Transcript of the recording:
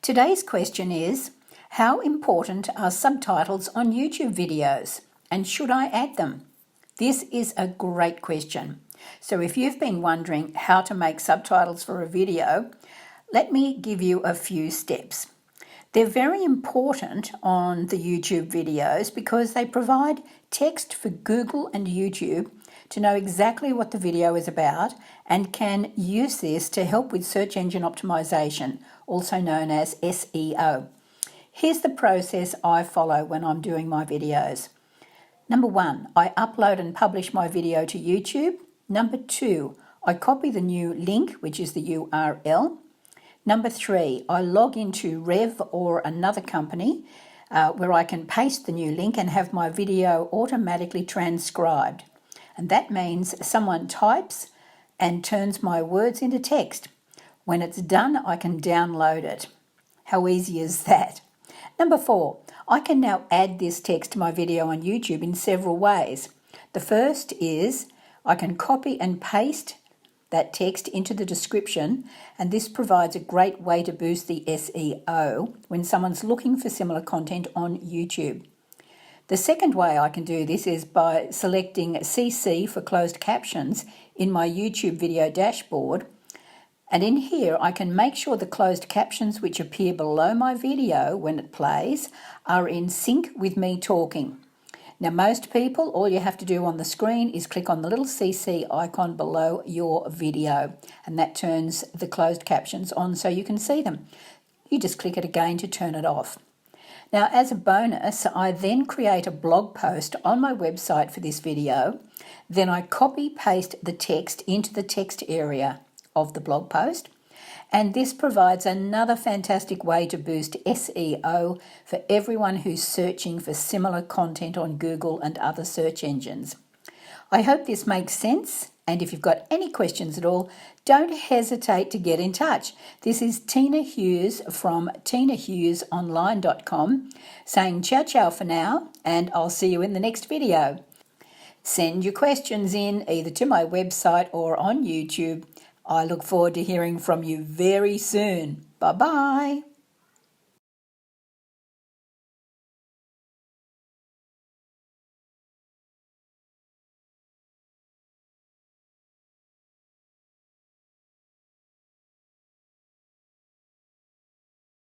Today's question is, how important are subtitles on YouTube videos and should I add them? This is a great question. So if you've been wondering how to make subtitles for a video, let me give you a few steps. They're very important on the YouTube videos because they provide text for Google and YouTube to know exactly what the video is about and can use this to help with search engine optimization, also known as SEO. Here's the process I follow when I'm doing my videos. Number 1, I upload and publish my video to YouTube. Number 2, I copy the new link, which is the URL. Number 3, I log into Rev or another company where I can paste the new link and have my video automatically transcribed. And that means someone types and turns my words into text. When it's done, I can download it. How easy is that? Number 4, I can now add this text to my video on YouTube in several ways. The first is I can copy and paste that text into the description, and this provides a great way to boost the SEO when someone's looking for similar content on YouTube. The second way I can do this is by selecting CC for closed captions in my YouTube video dashboard, and in here I can make sure the closed captions which appear below my video when it plays are in sync with me talking. Now, most people, all you have to do on the screen is click on the little CC icon below your video, and that turns the closed captions on so you can see them. You just click it again to turn it off. Now, as a bonus, I then create a blog post on my website for this video. Then I copy-paste the text into the text area of the blog post. And this provides another fantastic way to boost SEO for everyone who's searching for similar content on Google and other search engines. I hope this makes sense, and if you've got any questions at all, don't hesitate to get in touch. This is Tina Hughes from tinahughesonline.com saying ciao ciao for now, and I'll see you in the next video. Send your questions in either to my website or on YouTube. I look forward to hearing from you very soon. Bye-bye.